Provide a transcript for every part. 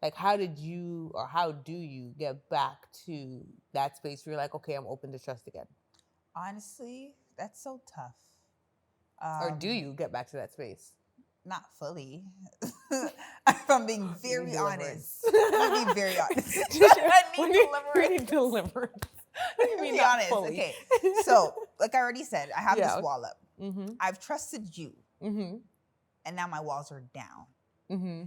Like, how do you get back to that space where you're like, okay, I'm open to trust again? Honestly, that's so tough. Or do you get back to that space? Not fully. If I'm being very honest. I'm being very honest. I need deliverance. What do you mean Be not honest. fully? Okay. So, like I already said, I have Yeah. this wall up. Mm-hmm. I've trusted you. Mm-hmm. And now my walls are down. Mm-hmm.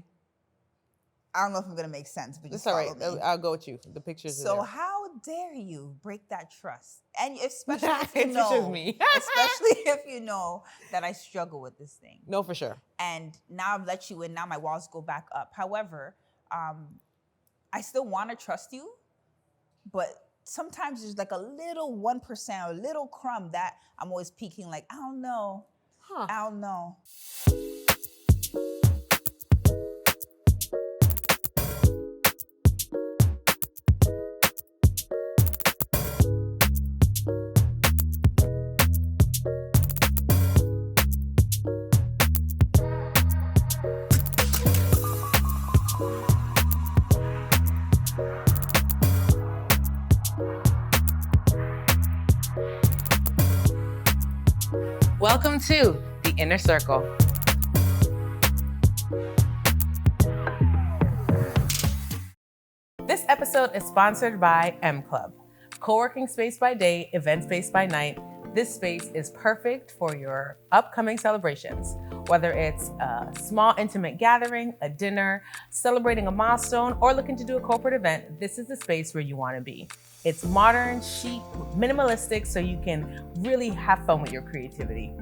I don't know if I'm going to make sense, but It's just all right. follow me. I'll go with you. The pictures are So there. how dare you break that trust? And especially if you It's just know, me. especially if you know that I struggle with this thing. No, for sure. And now I've let you in. Now my walls go back up. However, I still want to trust you, but sometimes there's like a little 1% or a little crumb that I'm always peeking like, I don't know. Huh. I don't know. Welcome to The Inner Circle. This episode is sponsored by M Club, co-working space by day, event space by night. This space is perfect for your upcoming celebrations, whether it's a small intimate gathering, a dinner, celebrating a milestone, or looking to do a corporate event. This is the space where you want to be. It's modern, chic, minimalistic, so you can really have fun with your creativity.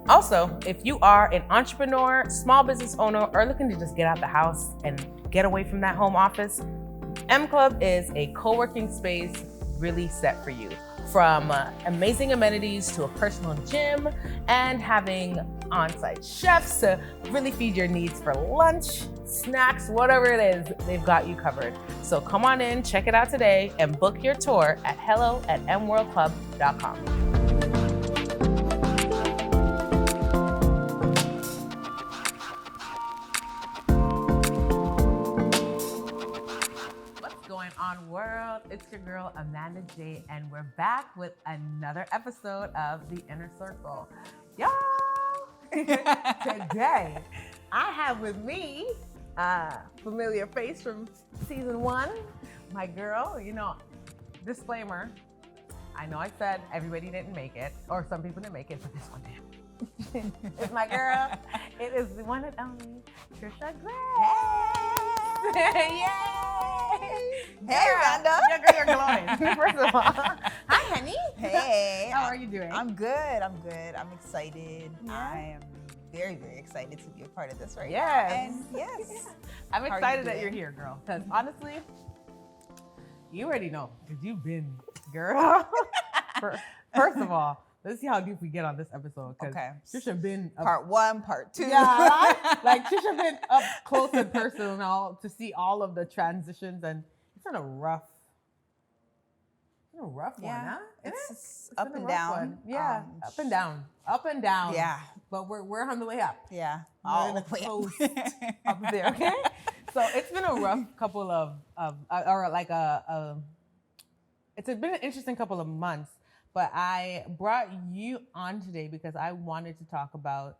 Also, if you are an entrepreneur, small business owner, or looking to just get out the house and get away from that home office, M Club is a co-working space really set for you. From amazing amenities to a personal gym and having on-site chefs to really feed your needs for lunch, snacks, whatever it is, they've got you covered. So come on in, check it out today, and book your tour at hello@mworldclub.com. On world, it's your girl Amanda J, and we're back with another episode of The Inner Circle. Y'all, today I have with me a familiar face from season 1, my girl. Disclaimer, I know I said everybody didn't make it, or some people didn't make it, but this one did. It's my girl. It is the one and only Tricia Grace. Yay! Hey, Amanda. You're glowing. First of all, hi, honey. Hey. How are you doing? I'm good. I'm excited. Yeah. I am very, very excited to be a part of this right Yes. now. And yes. I'm How are you excited that doing? you're here, girl. Because honestly, you already know. Because you've been, girl. First of all, let's see how deep we get on this episode. Okay. Trisha been Part 1, part 2. Yeah, right? Like Trisha been up close and personal to see all of the transitions, and it's been a rough one, huh? It's been up a and rough down. one. Yeah, up and down. Yeah. But we're on the way up. Yeah. We're in the coast up there. Okay. So it's been a rough couple it's been an interesting couple of months. But I brought you on today because I wanted to talk about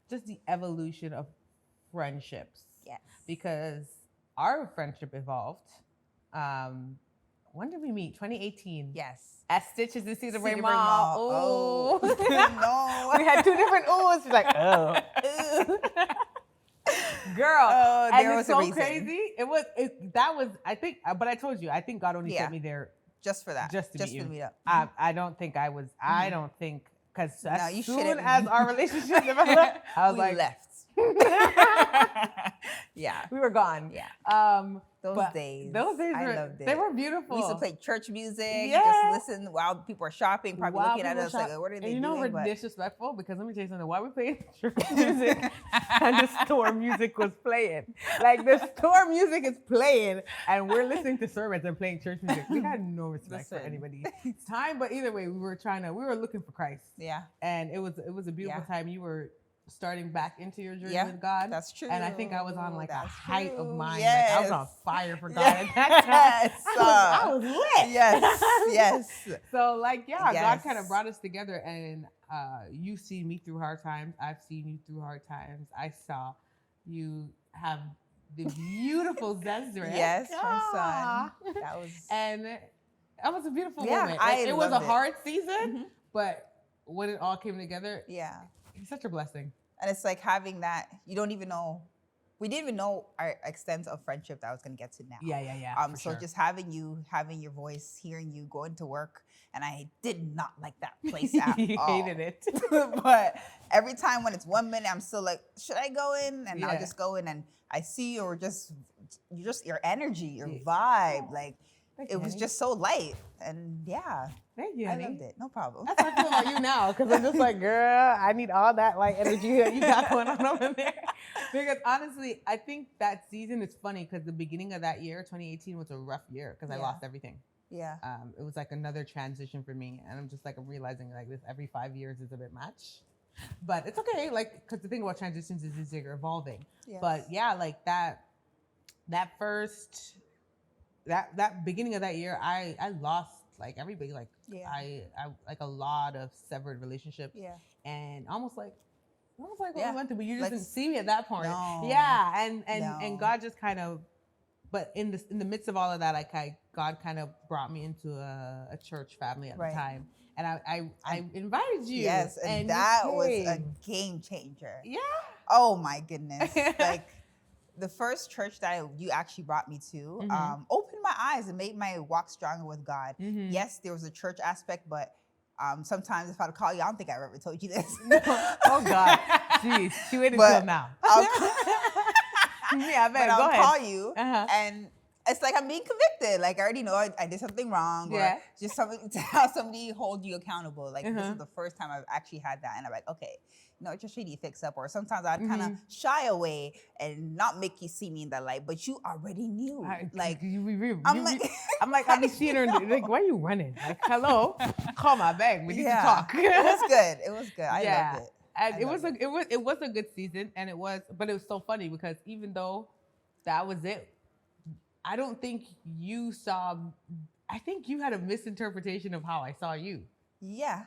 just the evolution of friendships. Yes. Because our friendship evolved. When did we meet? 2018. Yes. At Stitches in Cedar Bay Cedar Bay Mall. Mall. Oh. No. We had 2 different oohs. She's like, oh. Girl. Oh, and there it's was so a reason. crazy. I think, but I told you, I think God only sent me there just for that. just to meet you. meet up. I don't think I was. I don't think because as you soon shouldn't. as our relationship developed, I was we like, left. Yeah. we were gone. Yeah. Those days. I were. loved it. They were beautiful. We used to play church music. Yeah. Just listen while people are shopping, probably looking at us like, what are they doing? We're disrespectful because let me tell you something. Why we playing church music and the store music was playing? Like the store music is playing and we're listening to sermons and playing church music. We had no respect for anybody's time, but either way, we were looking for Christ. Yeah. And it was a beautiful time. You were starting back into your journey Yeah, with God. that's true. And I think I was on like That's a height of true. mine. Yes. Like I was on fire for God at that time. Yes. I was lit. Yes. Yes. So like, yeah, Yes. God kind of brought us together, and you've seen me through hard times. I've seen you through hard times. I saw you have the beautiful Zezra. Yes, my son. That was and that was a beautiful Yeah, moment. I Like, it was a loved it. hard season, Mhm. but when it all came together, Yeah. it's such a blessing. And it's like having that, you don't even know, we didn't even know our extent of friendship that I was going to get to now. Yeah. So just having your voice, hearing you, going to work, and I did not like that place at You all. hated it. But every time when it's 1 minute, I'm still like, should I go in? And I'll Yeah. just go in, and I see you, or just your energy, your vibe, like Thank it you, was honey. just so light, and yeah, Thank you, I honey. loved it. No problem. That's how I feel about you now, because I'm just like, girl, I need all that like energy that you got going on over there. Because honestly, I think that season is funny because the beginning of that year, 2018, was a rough year because I Yeah. lost everything. Yeah. It was like another transition for me, and I'm just like, I'm realizing like this every 5 years is a bit much, but it's okay. Like, because the thing about transitions is you're evolving. Yes. But yeah, like that beginning of that year, I lost like everybody. Like Yeah. I like a lot of severed relationships. Yeah. And almost like what Yeah. we went through, but you just Like, didn't see me at that point. no. Yeah, and No. God just kind of, but in the midst of all of that, like God kind of brought me into a church family at Right. the time, and I invited you. Yes, and you that was a came. game changer. Yeah. Oh my goodness! Like the first church that you actually brought me to Mhm. opened my eyes and made my walk stronger with God. Mhm. Yes, there was a church aspect, but sometimes if I'd call you, I don't think I've ever told you this. Oh God, jeez, she waited But until now. Yeah, But man, go I'll ahead. call you, Uh-huh. and it's like I'm being convicted. Like I already know I did something wrong, Yeah. or just something to have somebody hold you accountable. Like this Uh-huh. is the first time I've actually had that, and I'm like, okay, just really fix up. Or sometimes I'd kind Mm-hmm. of shy away and not make you see me in that light, but you already knew. Like I'm like, I'm like, I'll be seeing her and like, why are you running? Like, hello, call my bag. We need to talk. it was good. It was good. I loved it. And I it was loved it was a good season, and but it was so funny because even though that was it, I don't think you saw. I think you had a misinterpretation of how I saw you. Yeah.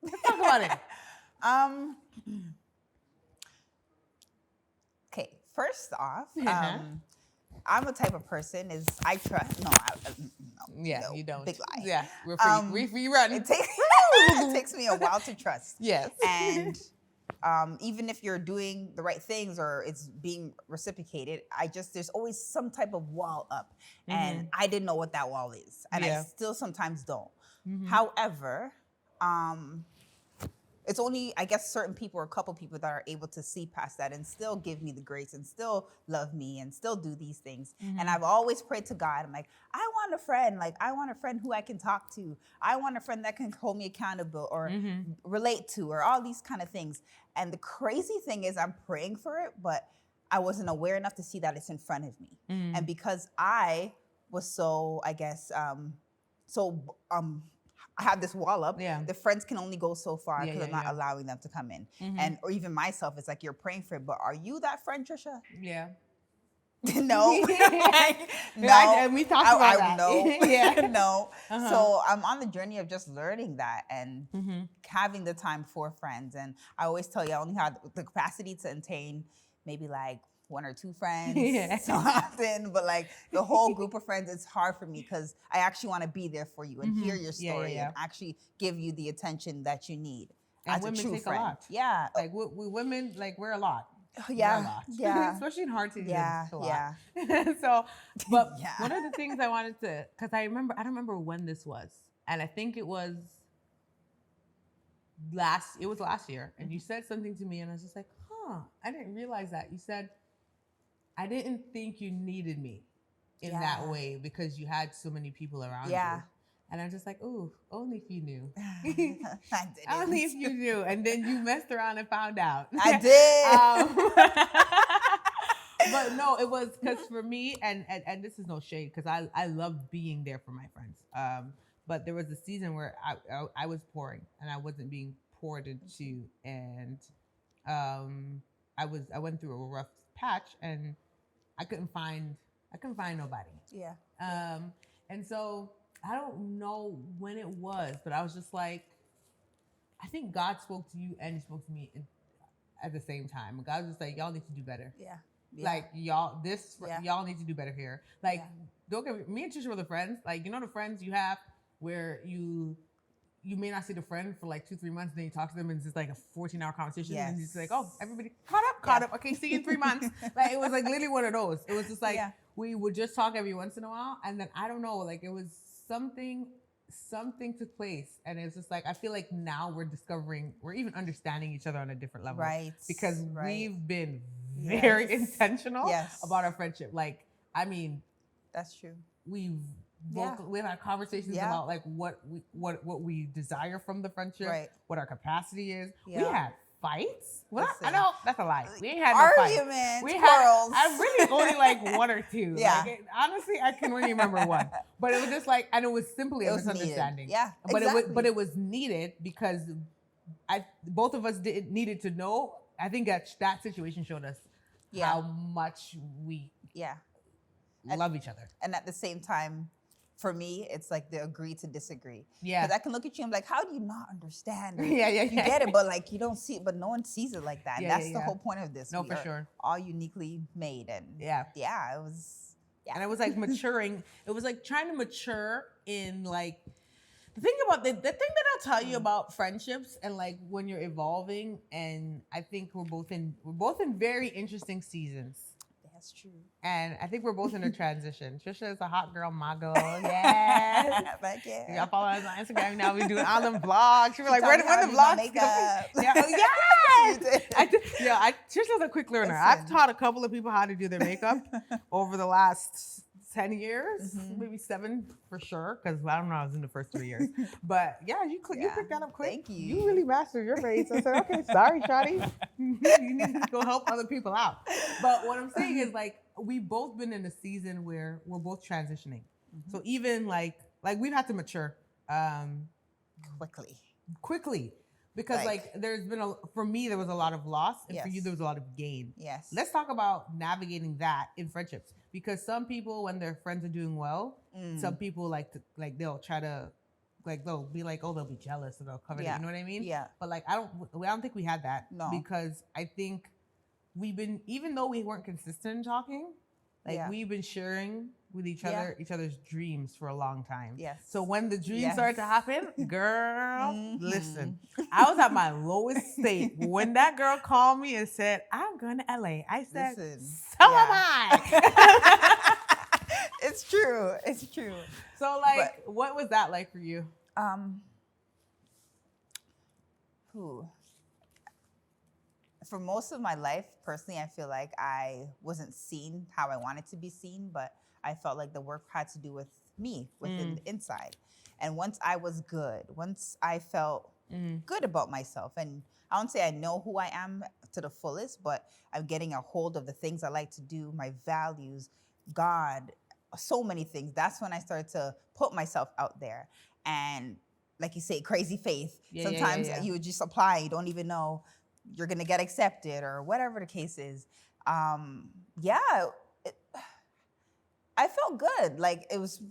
Let's talk about it. Okay. First off, Uh-huh. I'm a type of person is I trust. No, Yeah, no, you don't. Big lie. Yeah, we're free running. It takes me a while to trust. Yes. And even if you're doing the right things or it's being reciprocated, there's always some type of wall up, and I didn't know what that wall is, and I still sometimes don't. Mhm. However, it's only, I guess, certain people or a couple people that are able to see past that and still give me the grace and still love me and still do these things. And I've always prayed to God. I'm like, I want a friend. Like, I want a friend who I can talk to. I want a friend that can hold me accountable or relate to or all these kind of things. And the crazy thing is I'm praying for it, but I wasn't aware enough to see that it's in front of me. And because I was so, I guess, I have this wall up. Yeah. The friends can only go so far Yeah, because I'm not allowing them to come in. And or even myself, it's like you're praying for it, but are you that friend, Tricia? Yeah. No. No. And we talked about that. No. Yeah. No. Uh-huh. So I'm on the journey of just learning that and having the time for friends. And I always tell you, I only have the capacity to entertain maybe like 1 or 2 friends so often, but like the whole group of friends, it's hard for me because I actually want to be there for you and hear your story and actually give you the attention that you need. And as women a true take friend. a lot. Yeah. Like we women, like we're a lot. Yeah. We're a lot. Yeah. Especially in hard seasons. Yeah. It's a lot. Yeah. So, but Yeah. one of the things I wanted to, because I don't remember when this was, and I think it was last year, and you said something to me, and I was just like, I didn't realize that. You said, I didn't think you needed me in that way because you had so many people around you. And I'm just like, ooh, only if you knew. I didn't. Only if you knew. And then you messed around and found out. I did. But no, it was because for me, and this is no shade, because I love being there for my friends. But there was a season where I was pouring and I wasn't being poured into, and I went through a rough patch and I couldn't find nobody. Yeah. And so I don't know when it was, but I was just like, I think God spoke to you and He spoke to me at the same time. God was just like, y'all need to do better. Yeah. Like y'all need to do better here. Like don't get me and Tricia were the friends. Like, you know, the friends you have where you may not see the friend for like 2-3 months, then you talk to them and it's just like a 14-hour conversation. Yes. And it's like, oh, everybody caught up. Okay, see you in 3 months. Like, it was like literally one of those. It was just like, we would just talk every once in a while. And then I don't know, like it was something took place. And it's just like, I feel like now we're even understanding each other on a different level. Right. Because we've been very intentional about our friendship. Like, I mean, that's true. We've had conversations about like what we desire from the friendship, what our capacity is. We had fights. I know that's a lie. We ain't had no fights. We had. I really only like one or two. Yeah. Like, honestly, I can only remember one. But it was just like, and it was simply a misunderstanding. Needed. Yeah. But exactly. it was needed because both of us needed to know. I think that situation showed us how much we love each other. And at the same time, for me, it's like the agree to disagree. Yeah. Because I can look at you and be like, how do you not understand? You get it, but like you don't see it, but no one sees it like that. Yeah, That's the whole point of this. No, for sure. All uniquely made. And it was. Yeah. And it was like maturing. It was like trying to mature in like, the thing about the thing that I'll tell you about friendships and like when you're evolving, and I think we're both in very interesting seasons. That's true. And I think we're both in a transition. Tricia is a hot girl model. Yes. Thank you. Y'all follow us on Instagram now. We do all them vlogs. She was like, when the vlogs Tricia's a quick learner. I've taught a couple of people how to do their makeup over the last 10 years, maybe 7 for sure, because I don't know, I was in the first 3 years. But yeah, you picked that up quick. Thank you. You really mastered your face. I said, okay, sorry, Shawty. You need to go help other people out. But what I'm saying is like, we've both been in a season where we're both transitioning. So even like we've had to mature quickly. Because like there's been for me, there was a lot of loss, and for you, there was a lot of gain. Yes. Let's talk about navigating that in friendships. Because some people, when their friends are doing well, some people they'll try to, they'll be like, oh, they'll be jealous, or they'll cover it. You know what I mean? Yeah. But like, I don't think we had that. No. Because I think even though we weren't consistent in talking, we've been sharing with each other's dreams for a long time. Yes. So when the dreams started to happen, girl, listen, I was at my lowest state when that girl called me and said, I'm going to LA. I said, so am I. It's true. It's true. So what was that like for you? For most of my life, personally, I feel like I wasn't seen how I wanted to be seen, but I felt like the work had to do with me within the inside. And once I was good, once I felt good about myself, and I don't say I know who I am to the fullest, but I'm getting a hold of the things I like to do, my values, God, so many things. That's when I started to put myself out there. And like you say, crazy faith. Sometimes you would just apply, you don't even know you're going to get accepted or whatever the case is. I felt good. Like it was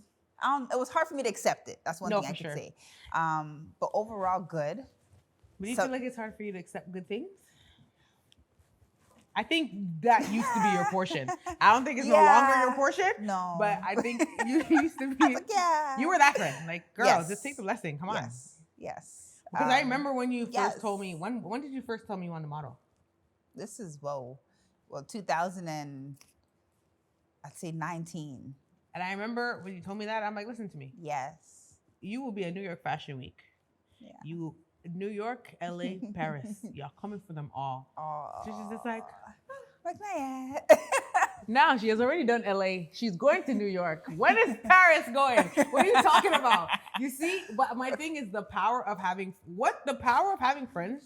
hard for me to accept it. That's one thing I could say. But overall, good. But do you feel like it's hard for you to accept good things? I think that used to be your portion. I don't think it's no longer your portion. No. But I think you used to be. You were that friend. Like, girl, just take the blessing. Come on. Yes. Because I remember when you first told me, when did you first tell me you wanted to model? This is, 2000 and I'd say 19. And I remember when you told me that, I'm like, listen to me. Yes. You will be at New York Fashion Week. Yeah. New York, LA, Paris. Y'all coming for them all. She's just like, now she has already done LA. She's going to New York. When is Paris going? What are you talking about? You see, but my thing is the power of having friends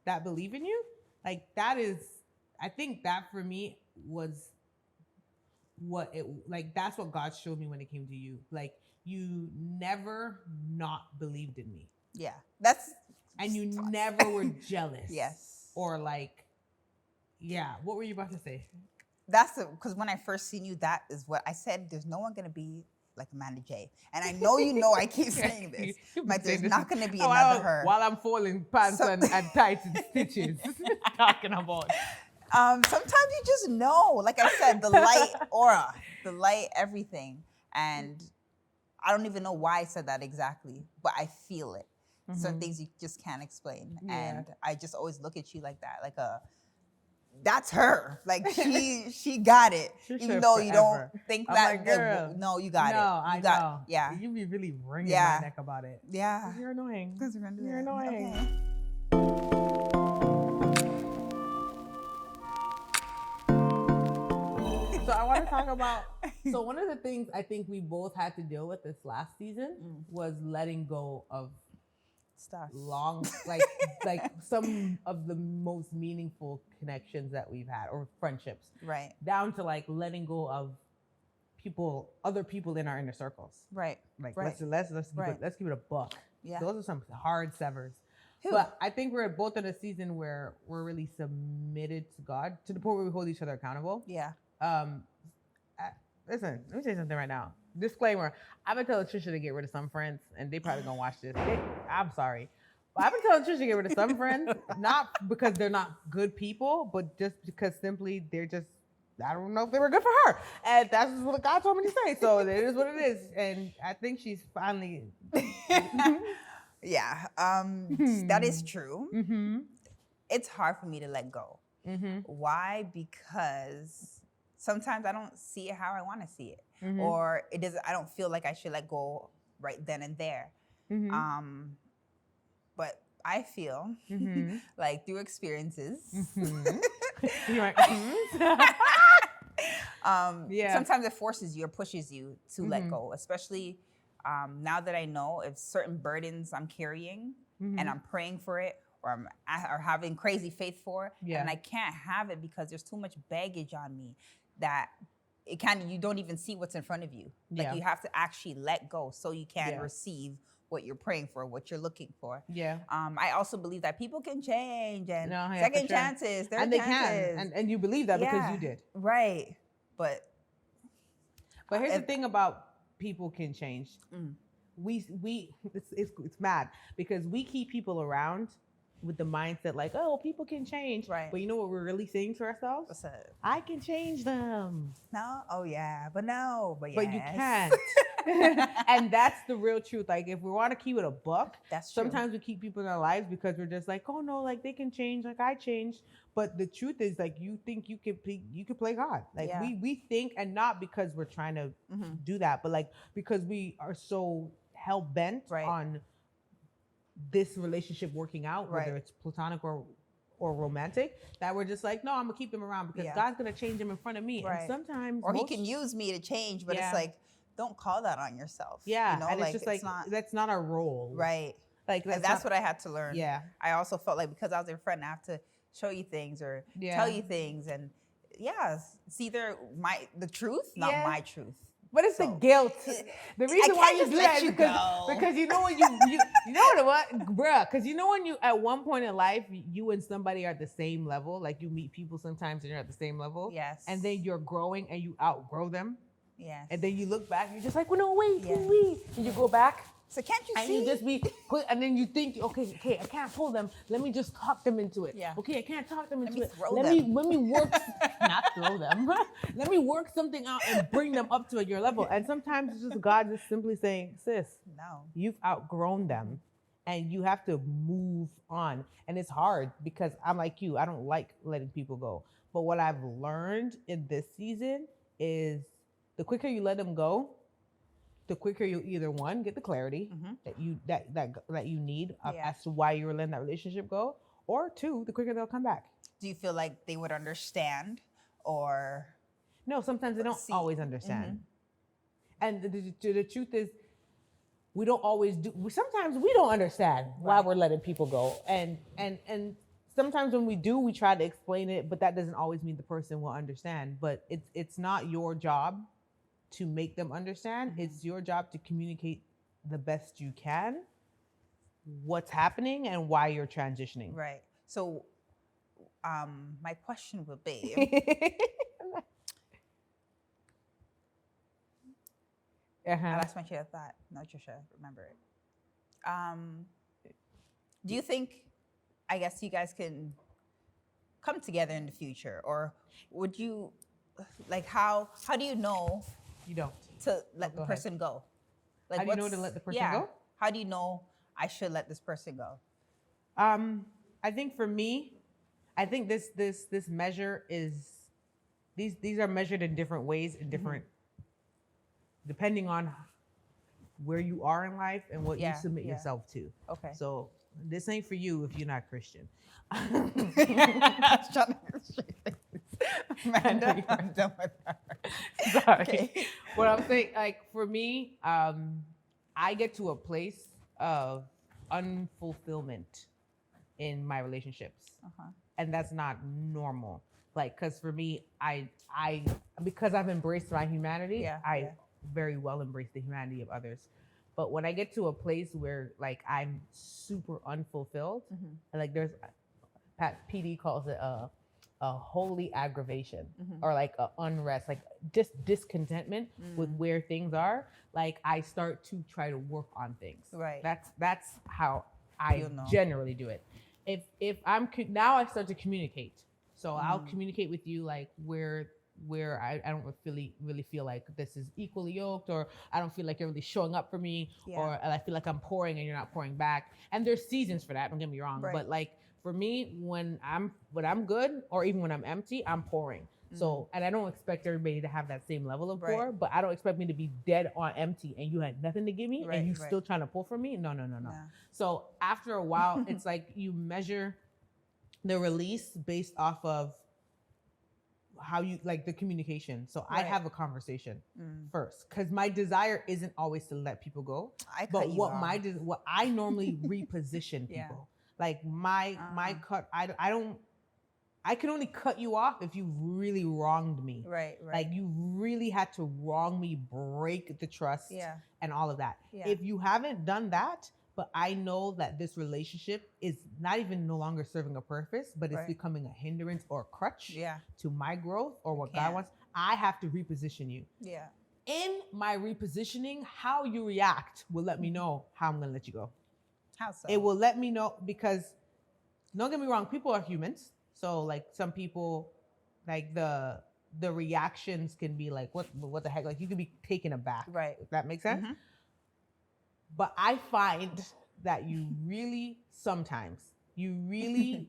that believe in you. Like that is, I think that for me was that's what God showed me when it came to you. Like you never not believed in me. Yeah. And you never were jealous. Yes. Or like Yeah. What were you about to say? Because when I first seen you, that is what I said. There's no one gonna be like Amanda J. And I know I keep saying this. Like there's not gonna be another her. While I'm folding pants and tights and stitches. Talking about. Sometimes you just know, like I said, the light aura, the light everything. And I don't even know why I said that exactly, but I feel it. Certain things you just can't explain. Yeah. And I just always look at you like that, like that's her. Like she got it. Even though you don't think that. Like, girl, no, you got it. I know. Yeah. You be really wringing my neck about it. Yeah. You're annoying. You're annoying. Okay. So I want to talk about. So one of the things I think we both had to deal with this last season was letting go of stuff. like some of the most meaningful connections that we've had or friendships. Right. Down to like letting go of other people in our inner circles. Right. Like right. let's keep it a buck. Yeah. Those are some hard severs. Who? But I think we're both in a season where we're really submitted to God to the point where we hold each other accountable. Yeah. Listen, let me say something right now. Disclaimer: I've been telling Tricia to get rid of some friends, and they probably gonna watch this. I'm sorry, but I've been telling Tricia to get rid of some friends, not because they're not good people, but just because simply they're just, I don't know if they were good for her, and that's just what God told me to say. So it is what it is, and I think she's finally. Yeah, that is true. Mm-hmm. It's hard for me to let go. Mm-hmm. Why? Because sometimes I don't see it how I want to see it, or it doesn't. I don't feel like I should let go right then and there. But I feel like through experiences, sometimes it forces you or pushes you to let go, especially now that I know if certain burdens I'm carrying and I'm praying for it or having crazy faith for it, and I can't have it because there's too much baggage on me that you don't even see what's in front of you. Like you have to actually let go so you can receive what you're praying for, what you're looking for. Yeah. I also believe that people can change and second chances, third and they chances. can, and you believe that because you did. Right. But here's the thing about people can change. It's mad because we keep people around with the mindset like, oh, people can change. Right. But you know what we're really saying to ourselves? What's that? I can change them. No? Oh, yeah. But no. But yes. But you can't. And that's the real truth. Like, if we want to keep it a buck, that's true. Sometimes we keep people in our lives because we're just like, oh, no, like, they can change like I changed. But the truth is, like, you think you could play God. Like, we think, and not because we're trying to do that, but, like, because we are so hell-bent on this relationship working out, whether it's platonic or romantic, that we're just like, no, I'm gonna keep them around because God's gonna change them in front of me. And sometimes, or He can use me to change, but it's like, don't call that on yourself. Yeah, you know? And it's just like that's not our role, right? Like that's what I had to learn. Yeah, I also felt like because I was your friend, I have to show you things or tell you things, and it's either the truth, not my truth. But it's the guilt. The reason why you do that is because you know when you know what, bruh, because you know when you at one point in life you and somebody are at the same level, like you meet people sometimes and you're at the same level. Yes. And then you're growing and you outgrow them. Yes. And then you look back, you're just like, well, no, wait. And you go back. So can't you see? And you just be quick, and then you think, okay, I can't pull them. Let me just talk them into it. Yeah. Okay, I can't talk them into it. Let me work, not throw them. Let me work something out and bring them up to your level. And sometimes it's just God just simply saying, sis, no, you've outgrown them, and you have to move on. And it's hard because I'm like you. I don't like letting people go. But what I've learned in this season is the quicker you let them go, the quicker you either one get the clarity that you need as to why you were letting that relationship go, or two, the quicker they'll come back. Do you feel like they would understand, or no? Sometimes they don't always understand. And the truth is, we don't always do. Sometimes we don't understand why we're letting people go, and sometimes when we do, we try to explain it, but that doesn't always mean the person will understand. But it's not your job to make them understand. It's your job to communicate the best you can what's happening and why you're transitioning. Right. So my question would be, I lost my train of thought. No, Tricia, remember it. Do you think, I guess you guys can come together in the future, or would you, like, how do you know You don't. to let the go person go? Like, How do you know to let the person go? How do you know I should let this person go? I think for me, I think this measure is these are measured in different ways, in different depending on where you are in life and what you submit yourself to. Okay. So this ain't for you if you're not Christian. Amanda, I'm done with her. Sorry. Okay. What I'm saying, like for me, I get to a place of unfulfillment in my relationships, and that's not normal. Like, cause for me, I because I've embraced my humanity, I very well embrace the humanity of others. But when I get to a place where like I'm super unfulfilled, and like there's PD calls it a holy aggravation or like a unrest, like just discontentment with where things are. Like I start to try to work on things. Right. That's how I generally do it. If I'm now I start to communicate. So I'll communicate with you like where I don't really feel like this is equally yoked, or I don't feel like you're really showing up for me, or I feel like I'm pouring and you're not pouring back. And there's seasons for that, don't get me wrong. But like for me, when I'm good, or even when I'm empty, I'm pouring. So, and I don't expect everybody to have that same level of pour, but I don't expect me to be dead on empty and you had nothing to give me and you still trying to pull from me. No. So after a while, it's like you measure the release based off of how you like the communication. So I have a conversation first, because my desire isn't always to let people go. What I normally reposition people. Like my cut, I can only cut you off if you really wronged me. Right. Like you really had to wrong me, break the trust and all of that. If you haven't done that, but I know that this relationship is not even no longer serving a purpose, but it's becoming a hindrance or a crutch to my growth or what God wants, I have to reposition you. Yeah. In my repositioning, how you react will let me know how I'm going to let you go. How so? It will let me know, because don't get me wrong, people are humans. So like some people, like the reactions can be like, what the heck? Like you could be taken aback. Right. If that makes sense. But I find that you really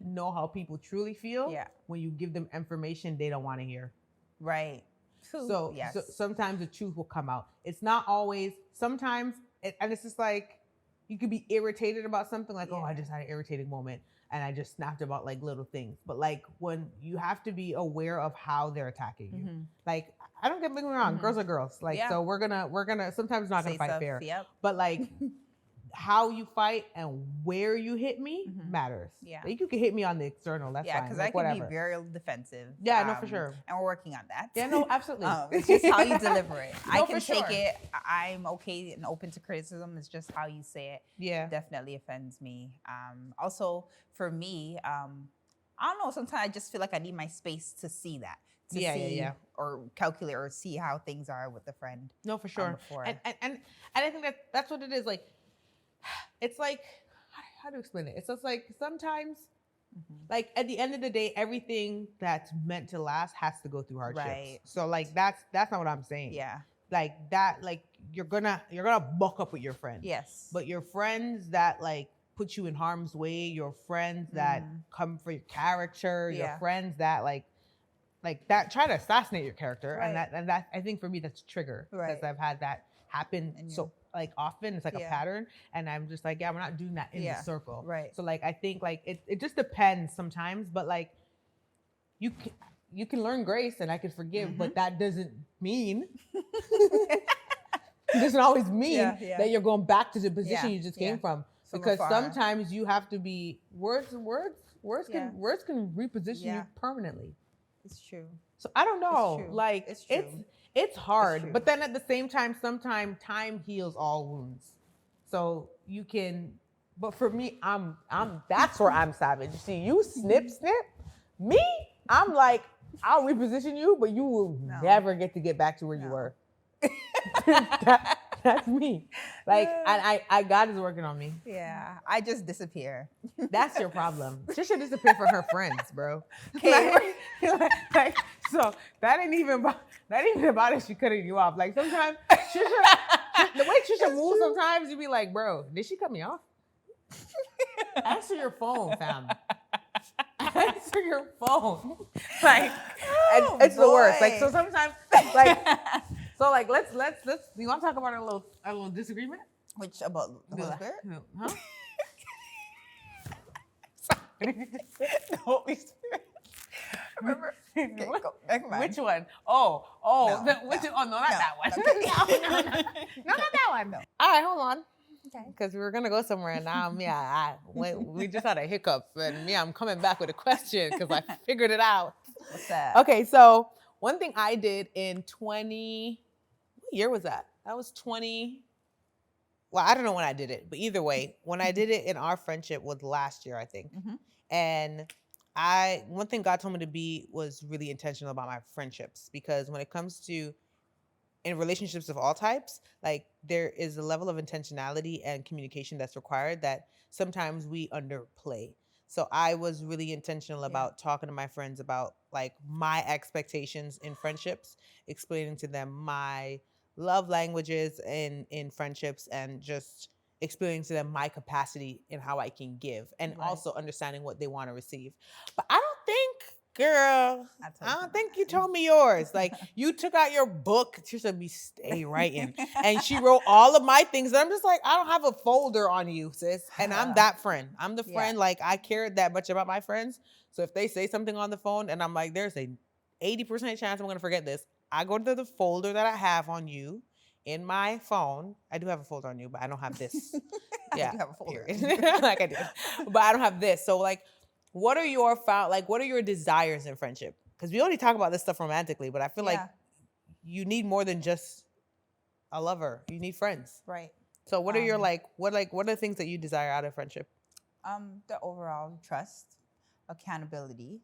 know how people truly feel when you give them information they don't want to hear. Right. So sometimes the truth will come out. It's not always, sometimes, and it's just like, you could be irritated about something like, oh, I just had an irritating moment and I just snapped about like little things. But like when you have to be aware of how they're attacking you. Like, I don't get me wrong, girls are girls. Like, so we're gonna sometimes not gonna fight fair. But like how you fight and where you hit me matters. Yeah. Like, you can hit me on the external, that's fine. Because I can be very defensive. Yeah, no, for sure. And we're working on that. Yeah, no, absolutely. It's just how you deliver it. I can take it. I'm okay and open to criticism. It's just how you say it. Yeah. Definitely offends me. Also, for me, I don't know, sometimes I just feel like I need my space to see that. To see or calculate or see how things are with a friend. No, for sure. And I think that's what it is. Like, it's like, how to explain it? It's just like sometimes, like at the end of the day, everything that's meant to last has to go through hardships. Right. So like that's not what I'm saying. Yeah. Like that, like you're gonna buck up with your friends. Yes. But your friends that like put you in harm's way, your friends that come for your character, your friends that like that try to assassinate your character, and that I think for me that's a trigger, because I've had that happen so like often. It's like a pattern, and I'm just like, we're not doing that in the circle. Right. So like I think like it just depends sometimes, but like you can learn grace and I can forgive, but that doesn't mean it doesn't always mean that you're going back to the position you just came from. Because sometimes you have to be words can reposition you permanently. It's true. So I don't know. Like it's hard. But then at the same time, sometimes time heals all wounds. So you can, but for me, I'm that's where I'm savage. You see, you snip, Me, I'm like, I'll reposition you, but you will never get back to where you were. That's me. Like, I God is working on me. Yeah, I just disappear. That's your problem. Tricia disappeared for her friends, bro. Okay. Like, so that ain't even about it. She cutting you off. Like sometimes Tricia, the way Tricia moves, sometimes you be like, bro, did she cut me off? Answer your phone, fam. Answer your phone. Like, it's the worst. Like, so sometimes, like. So like let's you want to talk about our little disagreement? Which about the Holy Spirit? Huh? The Holy Spirit. Remember? Okay, go. Which one? Oh, no, not that one. Okay. No, not that one. No. All right, hold on. Okay. Because we were gonna go somewhere, and now we just had a hiccup, and I'm coming back with a question because I figured it out. What's that? Okay, so one thing I did in what year was that? That was 20. Well, I don't know when I did it, but either way, when I did it in our friendship was last year, I think. Mm-hmm. And one thing God told me to be was really intentional about my friendships, because when it comes to in relationships of all types, like there is a level of intentionality and communication that's required that sometimes we underplay. So I was really intentional about talking to my friends about like my expectations in friendships, explaining to them my love languages in friendships, and just explaining to them my capacity in how I can give, and also understanding what they want to receive. But I don't think, girl, I don't think you told me yours. Like you took out your book, Tricia be stay writing, and she wrote all of my things. And I'm just like, I don't have a folder on you, sis. And I'm that friend. I'm the friend. Like I cared that much about my friends. So if they say something on the phone and I'm like, there's a 80% chance I'm gonna forget this, I go to the folder that I have on you in my phone. I do have a folder on you, but I don't have this. Yeah, I do have a folder. Like I do, but I don't have this. So like, what are your desires in friendship? Because we only talk about this stuff romantically, but I feel like you need more than just a lover. You need friends, right? So what are your what are the things that you desire out of friendship? The overall trust, accountability,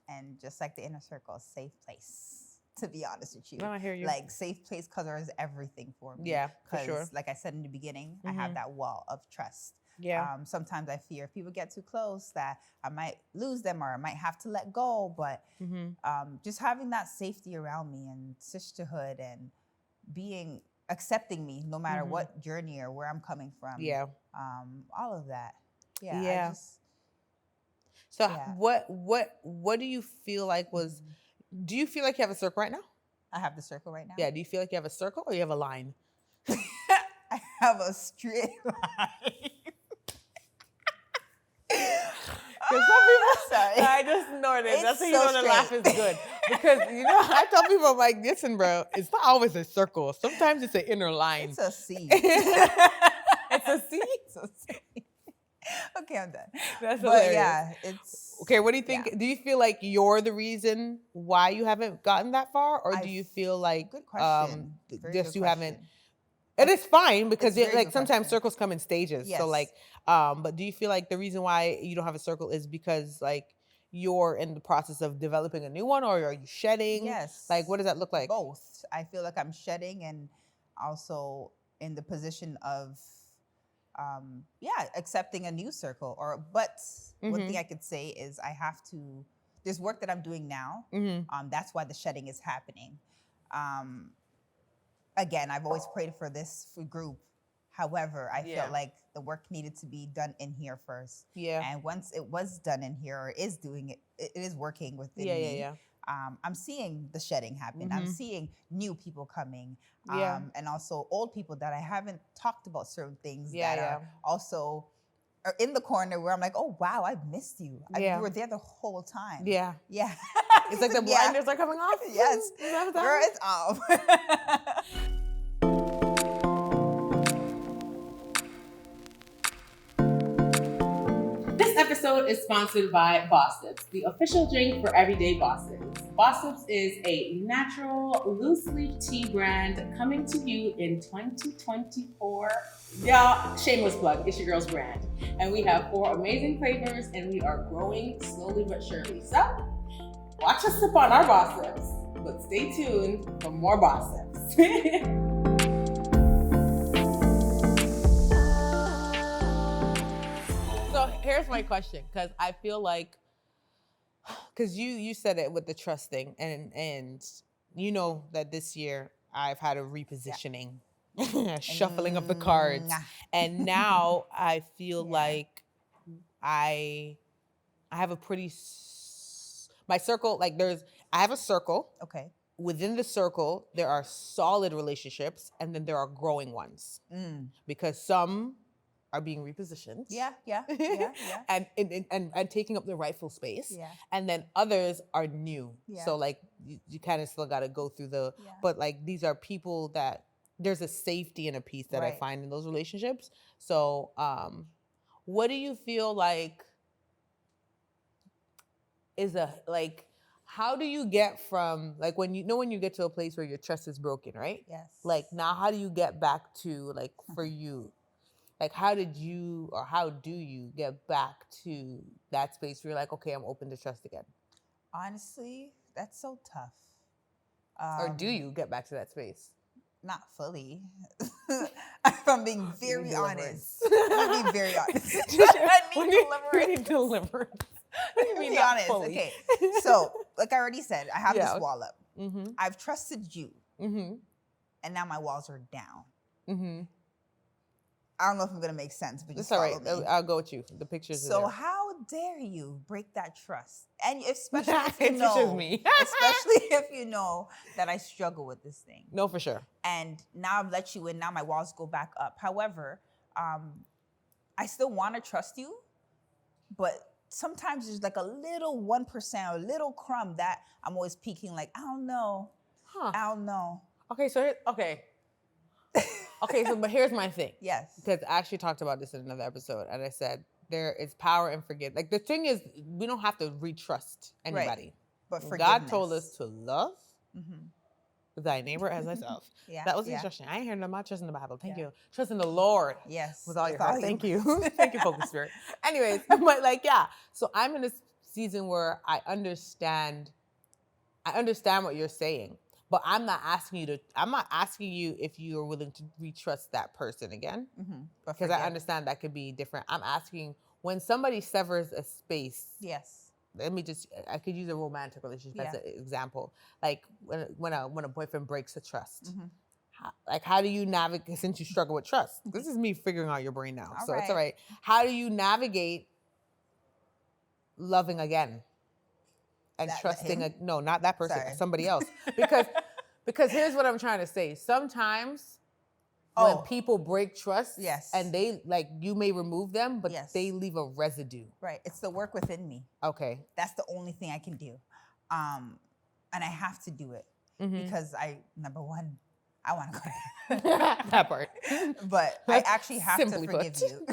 and just like the inner circle, safe place. To be honest with you, No, I hear you. Like safe place covers everything for me. Yeah, for sure. Like I said in the beginning, I have that wall of trust. Yeah. Sometimes I fear if people get too close that I might lose them or I might have to let go. But just having that safety around me and sisterhood and accepting me no matter what journey or where I'm coming from. Yeah. All of that. Yeah. Yeah. What do you feel like was? Do you feel like you have a circle right now? I have the circle right now. Yeah. Do you feel like you have a circle or you have a line? I have a straight line. Because some people, I just snorted. That's how you know the laugh is good. Because, I tell people, I'm like, listen, bro, it's not always a circle. Sometimes it's an inner line. It's a C. It's a C? It's a C. Okay, I'm done. That's hilarious. Yeah, it's... Okay, what do you think? Yeah. Do you feel like you're the reason why you haven't gotten that far? Or do you feel like... Good question. Just you haven't... It is fine because sometimes circles come in stages. Yes. So but do you feel like the reason why you don't have a circle is because like you're in the process of developing a new one, or are you shedding? Yes. Like what does that look like? Both. I feel like I'm shedding and also in the position of accepting a new circle. But one thing I could say is I have to, there's work that I'm doing now. That's why the shedding is happening. Again, I've always prayed for this group. However, I felt like the work needed to be done in here first. Yeah. And once it was done in here, or is doing it, it is working within me. Yeah. I'm seeing the shedding happen. I'm seeing new people coming. And also old people that I haven't talked about certain things that are also are in the corner where I'm like, oh, wow, I missed you. You were there the whole time. Yeah. Yeah. It's like the blinders are coming off? Yes. Girl, it's off. This episode is sponsored by Boston's, the official drink for everyday Bostons. Bossops is a natural loose leaf tea brand coming to you in 2024. Y'all, shameless plug, it's your girl's brand. And we have 4 amazing flavors and we are growing slowly but surely. So, watch us sip on our Bossops, but stay tuned for more Bossops. So here's my question, because I feel like, because you said it with the trust thing, and you know that this year I've had a repositioning, shuffling of the cards, and now I feel like I have a pretty my circle, like I have a circle. Okay. Within the circle, there are solid relationships, and then there are growing ones, because some are being repositioned. Yeah. And taking up the rightful space. Yeah. And then others are new. Yeah. So like you kind of still got to go through but like these are people that there's a safety and a peace that I find in those relationships. So what do you feel like is how do you get from, like, when you get to a place where your trust is broken, right? Yes. Like, now how do you get back to, like, for you, like, how do you get back to that space where you're like, okay, I'm open to trust again? Honestly, that's so tough. Or do you get back to that space? Not fully. If I'm being very honest. I'm being very honest. I need deliverance. Be honest. Fully. Okay. So, like I already said, I have this wall up. Mm-hmm. I've trusted you. Mm-hmm. And now my walls are down. Mm-hmm. I don't know if I'm going to make sense, but just follow me. I'll go with you. The pictures are there. So how dare you break that trust? And especially if you it's know, just me. especially if you know that I struggle with this thing. No, for sure. And now I've let you in. Now my walls go back up. However, I still want to trust you, but sometimes there's like a little 1% or a little crumb that I'm always peeking like, I don't know. I don't know. Okay, but here's my thing. Yes. Because I actually talked about this in another episode, and I said there is power in forgiveness. Like, the thing is, we don't have to retrust anybody. Right. But forgiveness. God told us to love thy neighbor as thyself. That was the instruction. I ain't hearing about trust in the Bible. Thank you. Trust in the Lord. Yes. With all your heart. Thank you. Thank you, Holy Spirit. Anyways, but so I'm in this season where I understand what you're saying. But I'm not asking you if you are willing to retrust that person again. Because I understand that could be different. I'm asking, when somebody severs a space. Yes. I could use a romantic relationship as an example. Like when a boyfriend breaks a trust. How do you navigate, since you struggle with trust? This is me figuring out your brain now. It's all right. How do you navigate loving again? And trusting no, not that person, somebody else. Because here's what I'm trying to say. Sometimes when people break trust, and they, like, you may remove them, but they leave a residue. Right. It's the work within me. Okay. That's the only thing I can do. And I have to do it because number one, I want to go to that part. But I actually have to forgive you.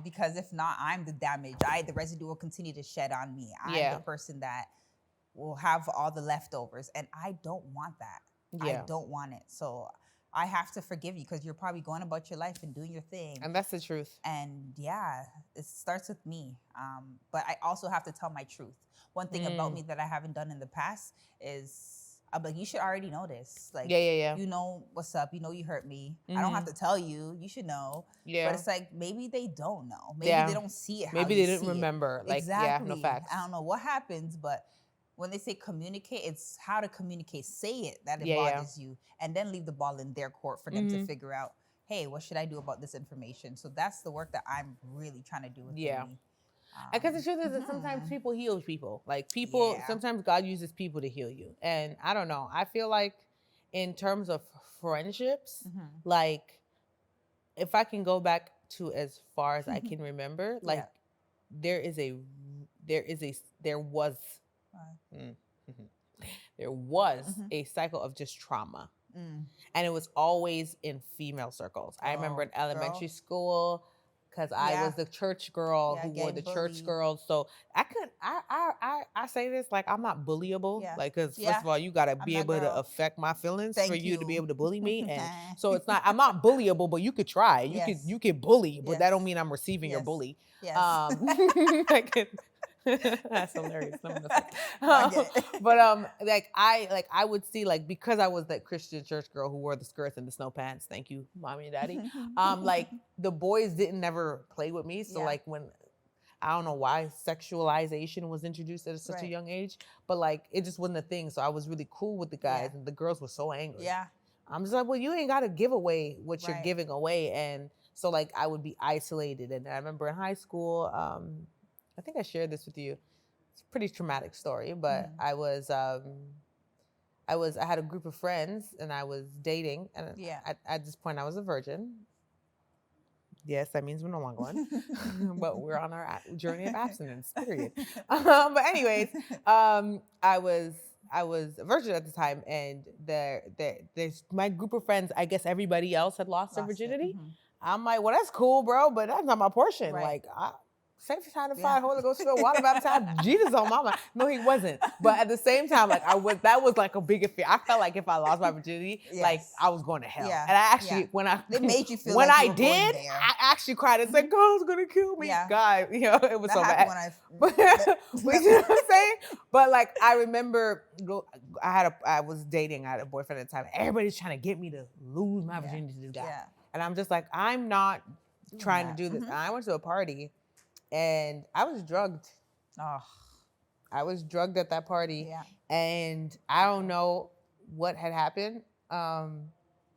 Because if not, I'm the damage. The residue will continue to shed on me. I'm the person that will have all the leftovers. And I don't want that. I don't want it. So I have to forgive you because you're probably going about your life and doing your thing. And that's the truth. And it starts with me. But I also have to tell my truth. One thing about me that I haven't done in the past is, I'm like, you should already know this. Like, you know what's up. You know you hurt me. I don't have to tell you. You should know. Yeah. But it's like, maybe they don't know. Maybe they don't see it how maybe they didn't remember. Like, exactly. No facts. I don't know what happens, but when they say communicate, it's how to communicate. Say it that it bothers you, and then leave the ball in their court for them to figure out, hey, what should I do about this information? So that's the work that I'm really trying to do with me. Because the truth is that sometimes people heal people. Like, sometimes God uses people to heal you. And I don't know. I feel like in terms of friendships, like, if I can go back to as far as I can remember, like, there was a cycle of just trauma. And it was always in female circles. I remember in elementary school, because I was the church girl who wore getting the church bullied. girls. So I say this like I'm not bullyable. Yeah. Like, because Yeah. first of all, you gotta I'm be that able to girl. affect my feelings for Thank you to be you. able to bully me. And so it's not, I'm not bullyable, but you could try. You could bully, but that don't mean I'm receiving your Yes. bully. Yes. Like, that's hilarious. No, I'm just like, No, I get it. but I would see, like, because I was that Christian church girl who wore the skirts and the snow pants. Thank you, mommy and daddy. Like, the boys didn't never play with me. So like, when I don't know why sexualization was introduced at such a young age, but like, it just wasn't a thing. So I was really cool with the guys, and the girls were so angry. Yeah. I'm just like, well, you ain't got to give away what you're giving away. And so like, I would be isolated. And I remember in high school, I think I shared this with you. It's a pretty traumatic story, but I had a group of friends and I was dating, and at this point I was a virgin. Yes, that means we're no longer one, but we're on our journey of abstinence, period. But anyways, I was a virgin at the time, and there's my group of friends. I guess everybody else had lost their virginity. I'm like, well, that's cool, bro, but that's not my portion. Like, sanctified, Holy Ghost filled, water baptized, Jesus on my mind. No, he wasn't. But at the same time, like, that was like a bigger fear. I felt like if I lost my virginity, like, I was going to hell. And I actually, they made you feel when like I you were did, going there. I actually cried. It's like, God's gonna kill me. God, you know, it was that so bad. But you know what I'm saying? But like, I remember, I was dating, I had a boyfriend at the time. Everybody's trying to get me to lose my virginity to this guy. And I'm just like, I'm not trying to do this. I went to a party and I was drugged. Oh. I was drugged at that party. And I don't know what had happened. All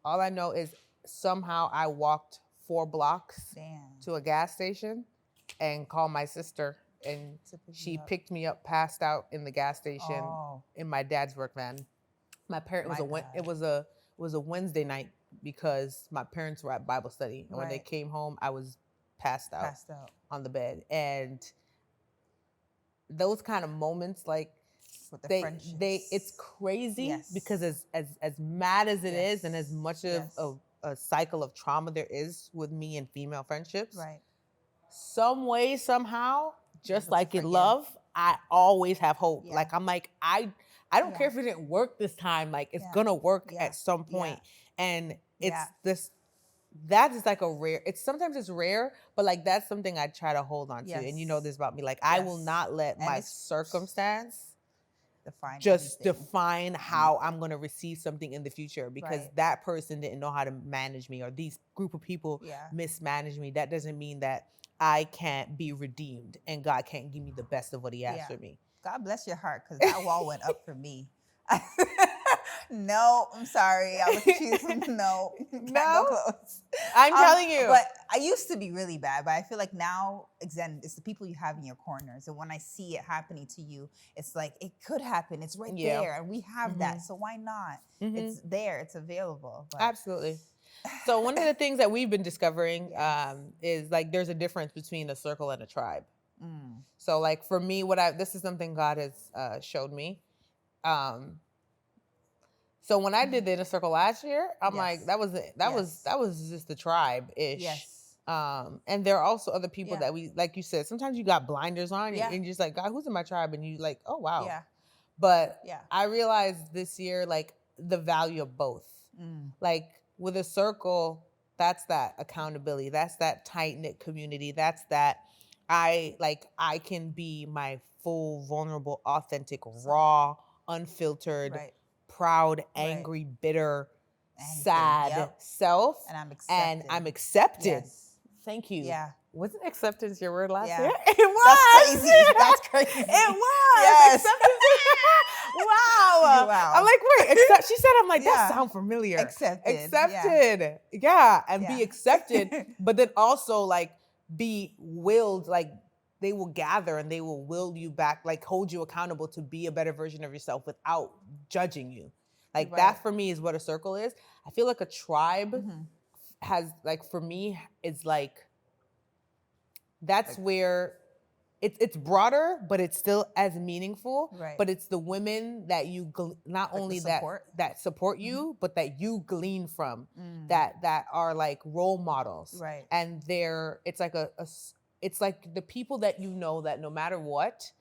I know is somehow I walked 4 blocks to a gas station and called my sister, and she picked me up, passed out in the gas station in my dad's work van. My parents, it was a Wednesday night because my parents were at Bible study, and when they came home, I was passed out on the bed. And those kind of moments, like, it's crazy because as mad as it is, and as much of a cycle of trauma there is with me and female friendships, some way, somehow, just like in love, I always have hope. Like, I'm like, I don't care if it didn't work this time, like, it's gonna work at some point. And it's that is like a rare, sometimes it's rare, but like, that's something I try to hold on to. And you know this about me, like, I will not let my circumstance define how I'm going to receive something in the future, because that person didn't know how to manage me, or these group of people mismanaged me. That doesn't mean that I can't be redeemed and God can't give me the best of what he has for me. God bless your heart, because that wall went up for me. No, I'm sorry. I was choosing no. Can't go close. I'm telling you. But I used to be really bad, but I feel like now, again, it's the people you have in your corners. And when I see it happening to you, it's like, it could happen. It's right there. And we have that. So why not? It's there. It's available. But. Absolutely. So one of the things that we've been discovering is, like, there's a difference between a circle and a tribe. So like, for me, this is something God has showed me. So when I did the inner circle last year, I'm like, that was just the tribe-ish. And there are also other people that we, like you said, sometimes you got blinders on and you're just like, God, who's in my tribe? And you like, oh, wow. But I realized this year, like, the value of both. Like, with a circle, that's that accountability. That's that tight-knit community. That's that I can be my full, vulnerable, authentic, raw, unfiltered, proud, angry, bitter, sad self. And I'm accepted. Thank you. Wasn't acceptance your word last year? It was. That's crazy. It was. Acceptance. Wow. I'm like, wait, she said, I'm like, that sounds familiar. Accepted. Yeah. And be accepted, but then also, like, be willed, like, they will gather and they will will you back, like, hold you accountable to be a better version of yourself without judging you. Like, that for me is what a circle is. I feel like a tribe has, like, for me, it's like, that's where it's broader, but it's still as meaningful. Right. But it's the women that you not Like only the support? that support you, but that you glean from, Mm. that are like role models. Right. And it's like it's like the people that you know that no matter what,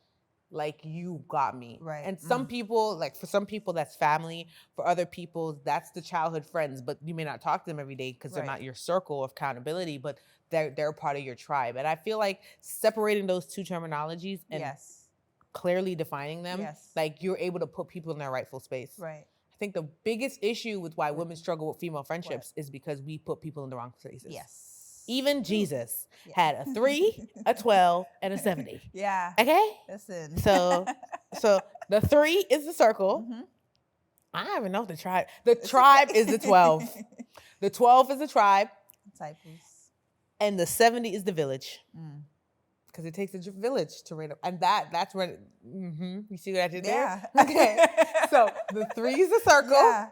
like you got me. Right. And some people, like for some people that's family, for other people that's the childhood friends, but you may not talk to them every day because they're Right. not your circle of accountability, but they're part of your tribe. And I feel like separating those two terminologies and Yes. clearly defining them, Yes. like you're able to put people in their rightful space. Right. I think the biggest issue with why women struggle with female friendships is because we put people in the wrong places. Yes. Even Jesus Yeah. had a 3, a 12, and a 70. Yeah. Okay? Listen. So the 3 is the circle. Mhm. I don't even know the tribe. The tribe is the 12. The 12 is the tribe, Disciples. and the 70 is the village. Mm. Because it takes a village to raise up. And that's when, you see what I did Yeah. there? Okay. So the 3 is the circle, Yeah.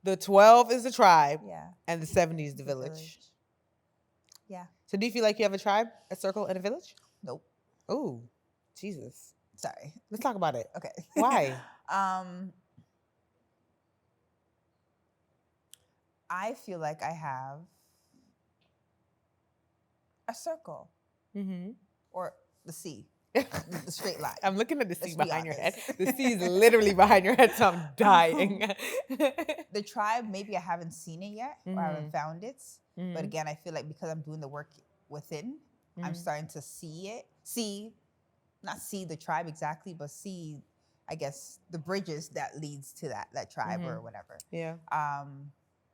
the 12 is the tribe, Yeah. and the 70 is the village. Yeah. So do you feel like you have a tribe, a circle, and a village? Nope. Oh, Jesus. Sorry. Let's talk about it. Okay. Why? I feel like I have a circle Mm-hmm. or the C, the straight line. I'm looking at the C Let's be behind your head. honest. The C is literally behind your head, so I'm dying. The tribe, maybe I haven't seen it yet or I haven't found it. But again, I feel like because I'm doing the work within, I'm starting to not see the tribe exactly, but see, I guess, the bridges that leads to that tribe or whatever. Yeah.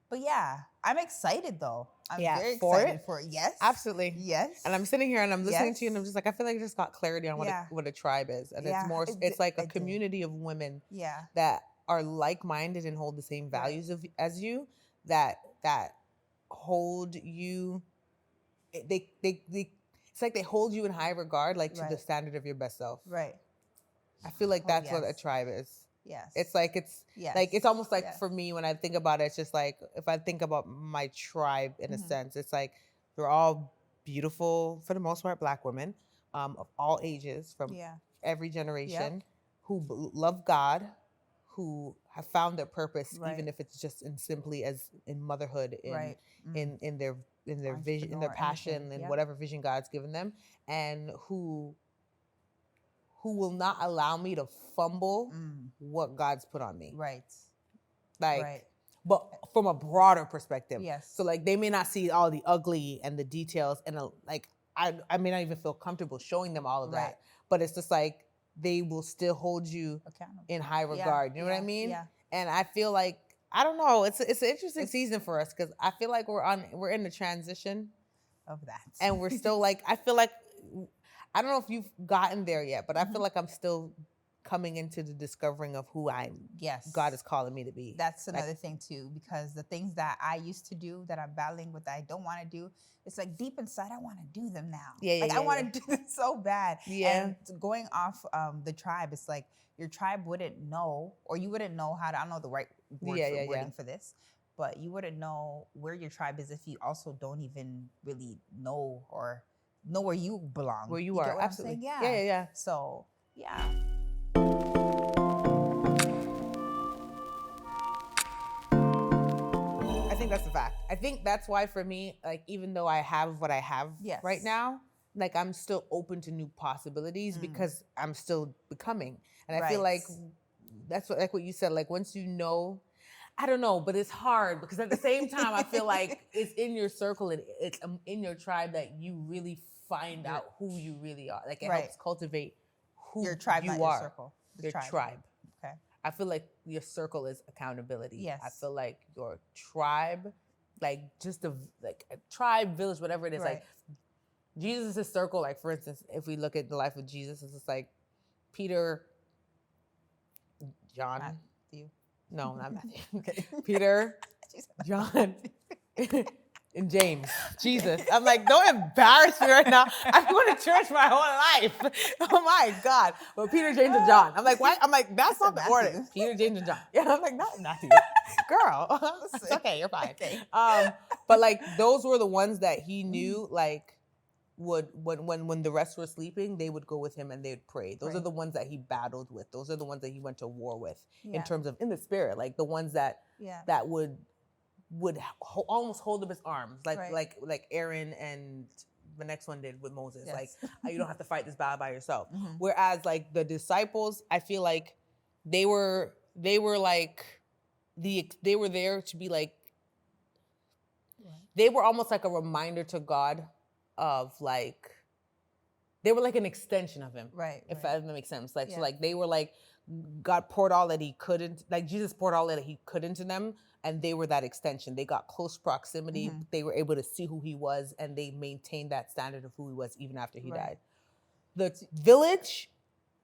But yeah, I'm excited though. I'm very for excited it? for it. Yes. Absolutely. Yes. And I'm sitting here and I'm listening to you and I'm Yes. just like, I feel like I just got clarity on what a tribe is. And Yeah, it's more, I it's like a did. community of women Yeah. that are like-minded and hold the same values as you, that hold you, they it's like they hold you in high regard, like to the standard of your best self. Right. I feel like that's what a yes. tribe is. Yes. It's like Yes. like it's almost like Yes. for me when I think about it, it's just like if I think about my tribe in a sense, it's like they're all beautiful, for the most part, Black women of all ages, from every generation, who love God, who have found their purpose, even if it's just simply as in motherhood, in their vision, in their passion, and whatever vision God's given them, and who will not allow me to fumble what God's put on me. Right. Like, but from a broader perspective. Yes. So like they may not see all the ugly and the details, and like I may not even feel comfortable showing them all of that. But it's just like they will still hold you accountable in high regard. You know what I mean? Yeah. And I feel like, I don't know, it's an interesting season for us because I feel like we're in the transition of that. And we're still like, I feel like, I don't know if you've gotten there yet, but I feel like I'm still coming into the discovering of who God is calling me to be. That's another thing too, because the things that I used to do that I'm battling with that I don't want to do, it's like deep inside I want to do them now. I want to do them so bad. And going off the tribe, it's like your tribe wouldn't know, or you wouldn't know how to, I don't know the right wording for this, but you wouldn't know where your tribe is if you also don't even really know or know where you belong. Where you are, get what absolutely. I'm saying? Yeah. So, yeah. I think that's a fact. I think that's why for me, like, even though I have what I have right now, like, I'm still open to new possibilities because I'm still becoming. And I feel like that's what you said, like, once you know, I don't know, but it's hard because at the same time, I feel like it's in your circle and it's in your tribe that you really find out who you really are. Like, it helps cultivate who your tribe, you not are. Your circle. Your tribe. Okay. I feel like your circle is accountability. Yes. I feel like your tribe, like just a tribe, village, whatever it is, like Jesus' circle. Like, for instance, if we look at the life of Jesus, it's just like Peter, John. Matthew. No, not Matthew. Okay. Peter, John, and James. Jesus. I'm like, don't embarrass me right now. I've been going to church my whole life. Oh my God. But Peter, James, and John. I'm like, why? I'm like, that's not the order. Peter, James, and John. Yeah, I'm like, not Matthew. Girl. It's okay, you're fine. Okay. But like, those were the ones that he knew, like, when the rest were sleeping, they would go with him and they'd pray. Those Right. are the ones that he battled with. Those are the ones that he went to war with in Yeah. terms of in the spirit, like the ones that Yeah. that would almost hold up his arms, like Right. like Aaron and the next one did with Moses. Yes. Like you don't have to fight this battle by yourself. Mhm. Whereas like the disciples, I feel like they were like they were there to be like they were almost like a reminder to God of like they were like an extension of him. Right. If that makes sense. Like Yeah. so like they were like God poured all that he could like Jesus poured all that he could into them, and they were that extension. They got close proximity. Mhm. They were able to see who he was, and they maintained that standard of who he was even after he Right. died. The village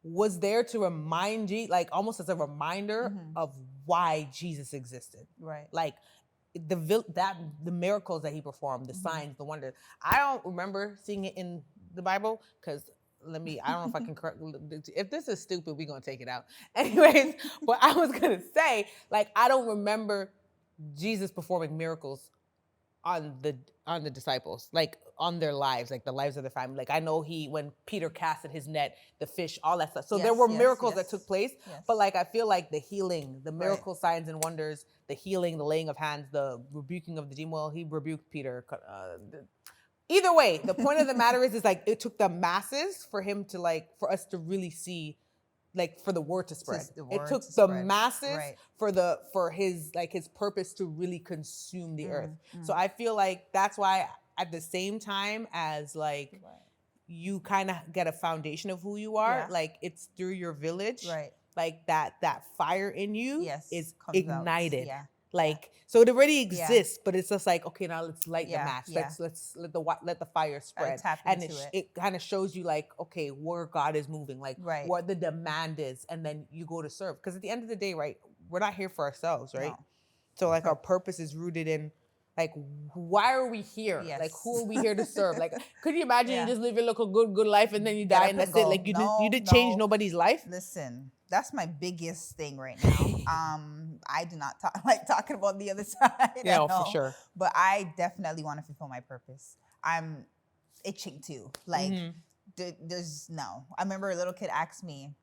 was there to remind you, like almost as a reminder Mhm. of why Jesus existed. Right. Like the miracles that he performed, the Mhm. signs, the wonders. I don't remember seeing it in the Bible because I don't know if I can correct. If this is stupid, we're gonna take it out. Anyways, but I was gonna say, like, I don't remember Jesus performing miracles on the disciples, like on their lives, like the lives of their family. Like I know when Peter casted his net, the fish, all that stuff. So there Yes, were yes, miracles that yes. took place, Yes. but like I feel like the healing, the Right. miracle signs and wonders, the healing, the laying of hands, the rebuking of the demon. Well, he rebuked Peter. Either way, the point of the matter is like it took the masses for him to like for us to really see. Like for the word to spread, it took the masses Right. for his purpose to really consume the earth. Mm. So I feel like that's why at the same time as like Right. you kind of get a foundation of who you are, Yeah. like it's through your village, Right. like that fire in you Yes. is comes out. ignited. Yeah. Like so it already exists, but it's just like okay, now let's light the Yeah, match. yeah. Let's let the fire spread, tap and into it. it kind of shows you like okay where God is moving, like Right. what the demand is, and then you go to serve. Because at the end of the day, right, we're not here for ourselves, right? No. So like our purpose is rooted in like why are we here? Yes. Like who are we here to serve? Like could you imagine Yeah. you just live your little good life and then you Get die up and and that's it? go. Like you No, didn't change no. nobody's life. Listen, that's my biggest thing right now. I do not like talking about the other side. Yeah, I know, for sure. But I definitely want to fulfill my purpose. I'm itching to. Like, Mhm. there's no. I remember a little kid asked me,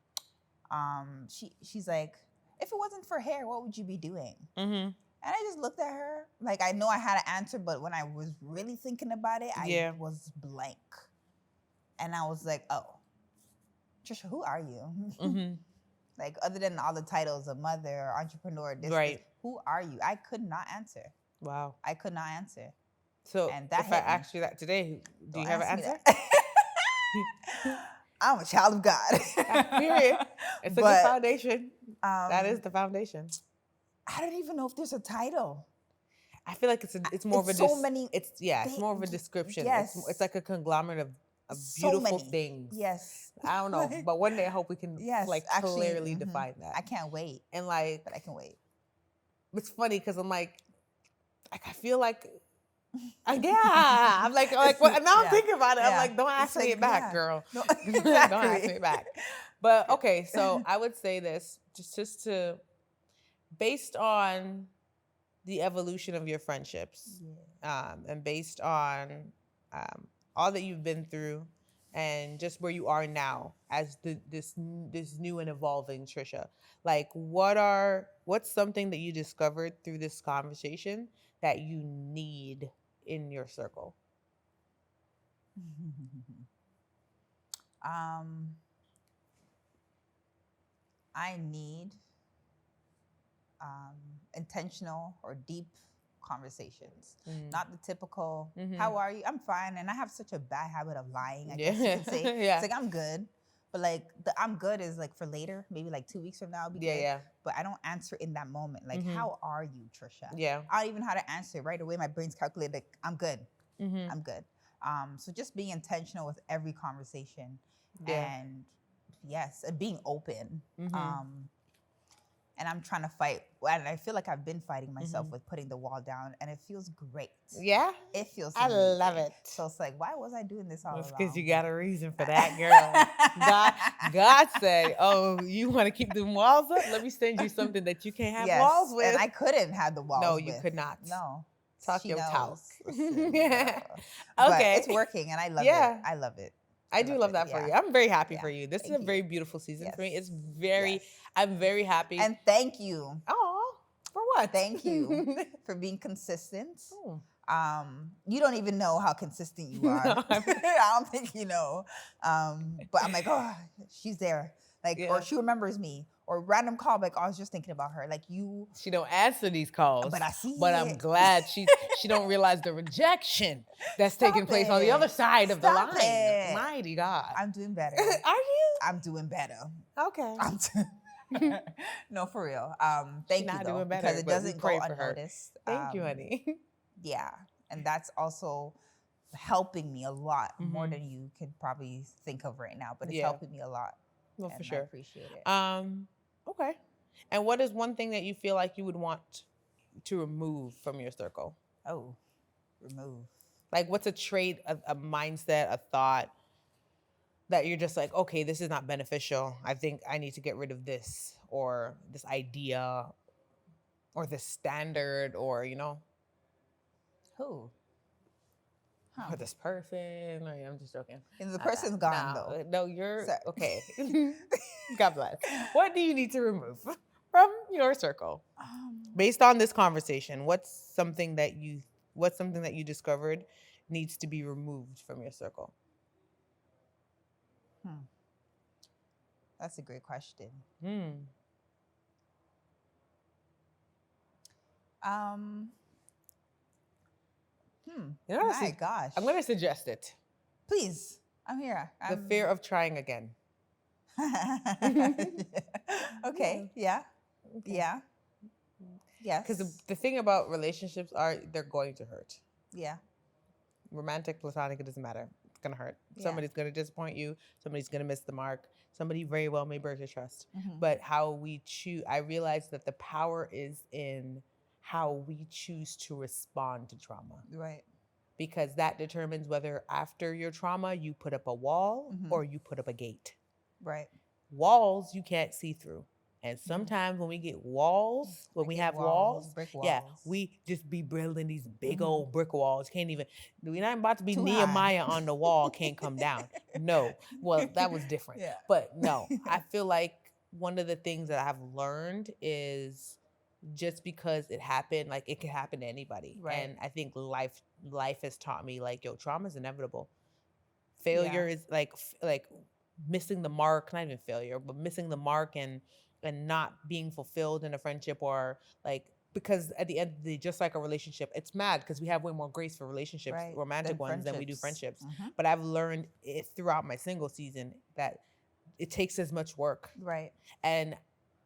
she's like, if it wasn't for hair, what would you be doing? Mm-hmm. And I just looked at her. Like, I know I had an answer, but when I was really thinking about it, I was blank. And I was like, oh, Tricia, who are you? Mm-hmm. Like, other than all the titles of mother, entrepreneur, this, who are you? I could not answer. Wow. I could not answer. So And that if I hit me. asked you that today, do you have an ask me answer? that. I'm a child of God. Period. It's a good foundation. That is the foundation. I don't even know if there's a title. I feel like it's more of a so many. It's more of a description. Yes. It's like a conglomerate of So beautiful many. things. Yes. I don't know, but one day I hope we can actually, clearly define that. I can't wait. And like, But I can wait. it's funny because I'm like I feel like, I'm like well, now I'm thinking about it. I'm like, don't ask me it back, girl. No, Don't ask me it back. But okay, so I would say this just to, based on the evolution of your friendships, and based on all that you've been through, and just where you are now as this new and evolving Tricia, like what's something that you discovered through this conversation that you need in your circle? I need intentional or deep conversations. Not the typical, how are you? I'm fine. And I have such a bad habit of lying, I guess you could say. It's like, I'm good. But like, the I'm good is like for later, maybe like 2 weeks from now, I'll be good. Yeah. But I don't answer in that moment. Like, how are you, Tricia? Yeah. I don't even know how to answer right away. My brain's calculated, like, I'm good. Mm-hmm. I'm good. So just being intentional with every conversation. Yeah. And yes, being open. Mm-hmm. And I'm trying to fight. And I feel like I've been fighting myself with putting the wall down, and it feels great. Yeah? It feels I amazing. love it. So it's like, why was I doing this all along? That's because you got a reason for that, girl. God said, oh, you want to keep the walls up? Let me send you something that you can't have walls with. And I couldn't have the walls No, with. you could not. No. Talk She your talk. knows. Listen, Yeah. girl. But Okay. it's working, and I love Yeah. it. I love it. I do love it. that for Yeah. you. I'm very happy Yeah. for you. This is Thank a you. very beautiful season for me. It's Yes. very, Yes. I'm very happy. And thank you. Oh, for what? Thank you for being consistent. Oh. You don't even know how consistent you are. No, I don't think you know. But I'm like, oh, she's there. Like, Yeah. or she remembers me. Or random call, like, oh, I was just thinking about her. Like you. She don't answer these calls. But I see But I'm it. glad she don't realize the rejection that's Stop taking place on the other it. side of the Stop line. it. Mighty God. I'm doing better. Are you? I'm doing better. Okay. No, for real. She Thank you not though, doing better, because it but we doesn't pray go for her. unnoticed. Thank you, honey. Yeah, and that's also helping me a lot more Mhm. than you could probably think of right now. But it's Yeah. helping me a lot. Well, for and I sure. appreciate it. Okay. And what is one thing that you feel like you would want to remove from your circle? Oh, remove. Like, what's a trait, a mindset, a thought that you're just like, okay, this is not beneficial. I think I need to get rid of this, or this idea, or this standard, or, Who? Huh. or this person. Or, I'm just joking. And the person's gone though. No, you're Sorry. okay. God bless. What do you need to remove from your circle? Based on this conversation, what's something that you discovered needs to be removed from your circle? That's a great question. My gosh. I'm going to suggest it. Please, I'm here. The fear of trying again. Okay. Yeah. Okay. Yeah. Yes. Because the thing about relationships are they're going to hurt. Yeah. Romantic, platonic, it doesn't matter. It's going to hurt. Yeah. Somebody's going to disappoint you. Somebody's going to miss the mark. Somebody very well may break your trust. Mhm. But how we choose, I realize that the power is in how we choose to respond to trauma. Right. Because that determines whether after your trauma you put up a wall or you put up a gate. Right. Walls you can't see through. And sometimes when we get walls, when we have walls, brick walls. yeah, we just be building these big old brick walls. Can't even, we're not about to be Too Nehemiah high. on the wall, can't come down. No. Well, that was different. Yeah. But no, I feel like one of the things that I've learned is just because it happened, like it can happen to anybody. Right. And I think life has taught me, like, yo, trauma is inevitable. Failure is like missing the mark, not even failure, but missing the mark and not being fulfilled in a friendship, or like, because at the end of the day, just like a relationship, it's mad because we have way more grace for relationships, Right. romantic Than ones, than we do friendships. friendships. But I've learned it throughout my single season that it takes as much work. Right. And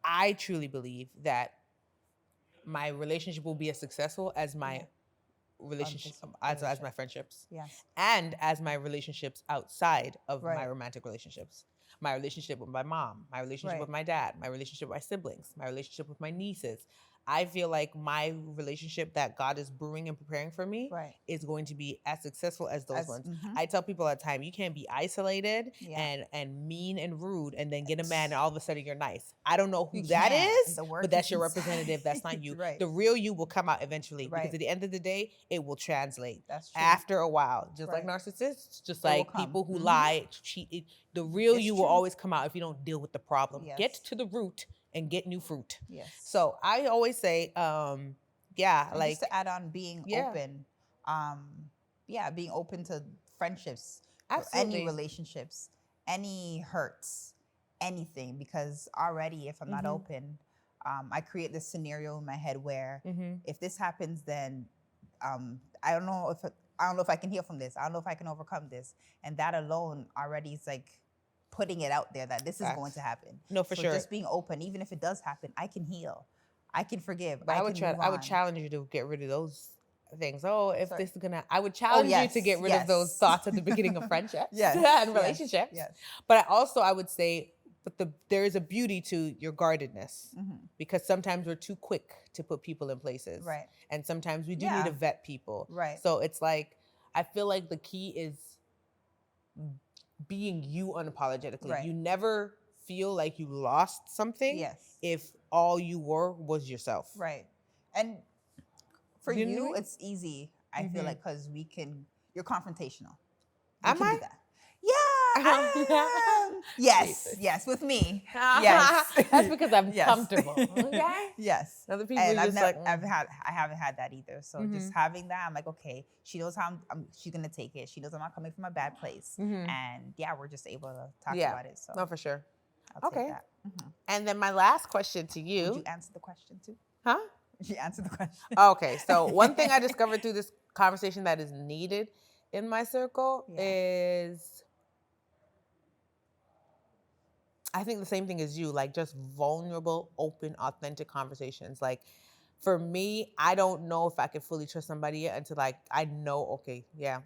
I truly believe that my relationship will be as successful as my relationship, as my friendships. Yes. And as my relationships outside of my Right. romantic relationships. My relationship with my mom, my relationship Right. with my dad, my relationship with my siblings, my relationship with my nieces. I feel like my relationship that God is brewing and preparing for me Right. is going to be as successful as those ones. Mhm. I tell people all the time, you can't be isolated Yeah. and mean and rude and then get a man and all of a sudden you're nice. I don't know who You that can't. is, The work but that's is your inside. representative. That's not you. Right. The real you will come out eventually, Right. because at the end of the day, it will translate. That's true. After a while, just like Right. narcissists, just It will like come. people who Mhm. lie, cheat. The real It's you will true. always come out if you don't deal with the problem. Yes. Get to the root and get new fruit. Yes. So I always say, And like, just to add on, being Yeah. open. Being open to friendships, Absolutely. any relationships, any hurts, anything. Because already, if I'm not open, I create this scenario in my head where if this happens, then I don't know if I can heal from this. I don't know if I can overcome this. And that alone already is like putting it out there that this is Facts. going to happen. No, for So sure. just being open, even if it does happen, I can heal. I can forgive. But I would can move I would on. challenge you to get rid of those things. Oh, if Sorry. this is gonna, I would challenge you to yes, get rid of those yes. thoughts at the beginning of friendships Yes, and yes, relationships. yes. But I would say, there is a beauty to your guardedness, because sometimes we're too quick to put people in places, Right. and sometimes we do Yeah. need to vet people, Right. So it's like, I feel like the key is being you unapologetically. Right. You never feel like you lost something Yes. if all you were was yourself. Right. And For you, Genuine? it's easy. I feel like because you're confrontational. Am can I? do that. Yeah. Yes. Yes. With me. Yes. That's because I'm Yes. comfortable. Okay. Yes. Other people And are just like, I haven't had that either. So just having that, I'm like, okay, she knows how she's gonna take it. She knows I'm not coming from a bad place, and yeah, we're just able to talk about it. So no, for sure. I'll take that. And then my last question to you. Would you answer the question too? Huh? Would you answer the question? Okay. So one thing I discovered through this conversation that is needed in my circle is, I think the same thing as you, like just vulnerable, open, authentic conversations. Like for me, I don't know if I can fully trust somebody yet until like I know, okay, yeah.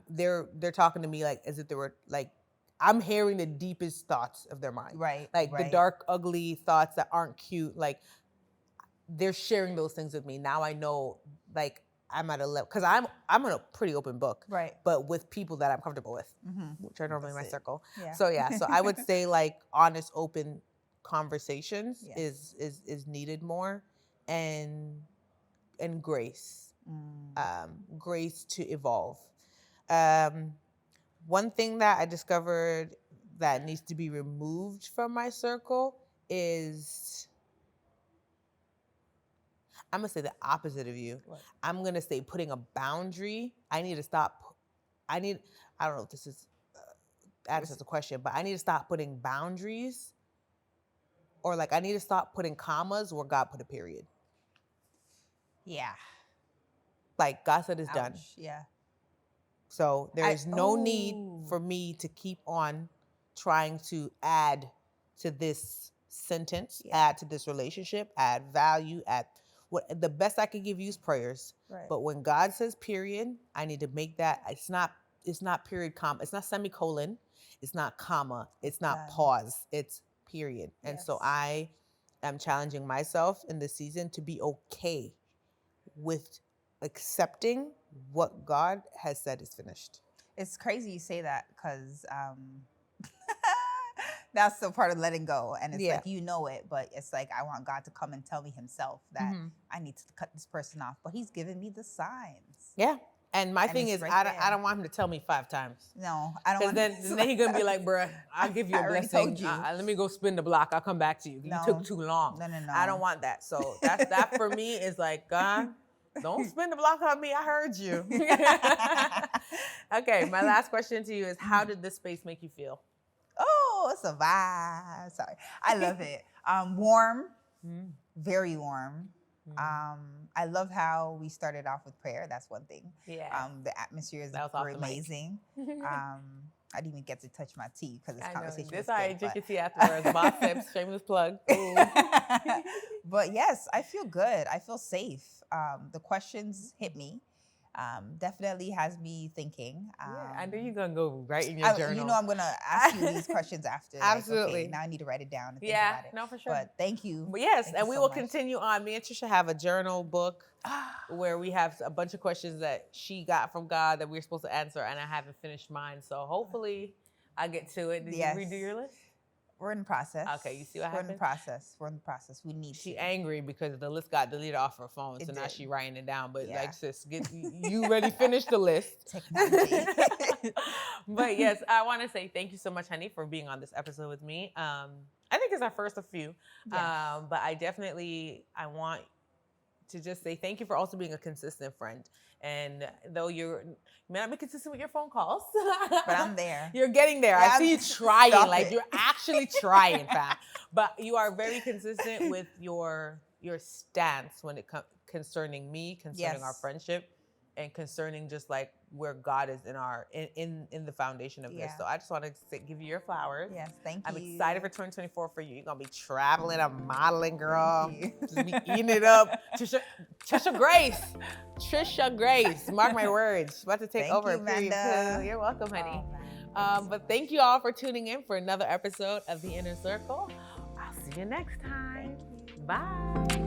They're talking to me like as if they were like, I'm hearing the deepest thoughts of their mind. Right. Like the dark, ugly thoughts that aren't cute. Like they're sharing those things with me. Now I know, like I'm at a level, because I'm a pretty open book, right? But with people that I'm comfortable with, which are normally my circle. Yeah. So yeah, so I would say like honest, open conversations is needed more, and grace, grace to evolve. One thing that I discovered that needs to be removed from my circle is, I'm going to say the opposite of you. What? I'm going to say putting a boundary. I need to stop. I don't know if this is answers the question, but I need to stop putting boundaries, or like I need to stop putting commas where God put a period. Yeah. Like God said it's Ouch. done. Yeah. So there is no need for me to keep on trying to add to this sentence, add to this relationship, add value, add what the best I can give you is prayers. Right. But when God says period, I need to make that, it's not period, comma, it's not semicolon, it's not comma, it's not pause, it's period. And so I am challenging myself in this season to be okay with accepting what God has said is finished. It's crazy you say that, because that's still part of letting go. And it's like, you know it, but it's like, I want God to come and tell me himself that I need to cut this person off. But he's given me the signs. Yeah. And my thing is, I don't want him to tell me 5 times. No, I don't want to. Because then he's going to be like, bruh, I'll give you a blessing. Let me go spin the block. I'll come back to you. You took too long. No. I don't want that. So that for me is like, God, don't spin the block on me. I heard you. Okay, my last question to you is, how did this space make you feel? Oh, it's a vibe. Sorry. I love it. Warm, very warm. I love how we started off with prayer. That's one thing. Yeah. The atmosphere is amazing. I didn't even get to touch my tea because this conversation was good. I drink your tea afterwards. Boss tips, shameless plug. But yes, I feel good. I feel safe. The questions hit me. Definitely has me thinking. I knew you're gonna go right in your journal. You know, I'm gonna ask you these questions after. Absolutely. Like, okay, now I need to write it down and think about it. No, for sure. But thank you. But yes, thank and you we so will much. continue on. Me and Tricia have a journal book where we have a bunch of questions that she got from God that we're supposed to answer, and I haven't finished mine. So hopefully I get to it. Did you redo your list? We're in the process. Okay, you see what happened? We're in the process. We need She angry because the list got deleted off her phone, so now she's writing it down. But like, sis, you already finished the list. Technology. But yes, I want to say thank you so much, honey, for being on this episode with me. I think it's our first of few, but I want to just say thank you for also being a consistent friend. And though you may not be consistent with your phone calls, but I'm there. You're getting there. I see you trying, like you're actually trying, fam. But you are very consistent with your stance when it comes concerning me, concerning our friendship, and concerning just like where God is in the foundation of this. So I just want to give you your flowers. Yes, thank you. I'm excited for 2024 for you. You're gonna be traveling, I'm modeling, girl. Just be eating it up. Tricia Grace. Mark my words. She's about to take over. You, Amanda. You're welcome, honey. But thank you all for tuning in for another episode of The Inner Circle. I'll see you next time. Bye.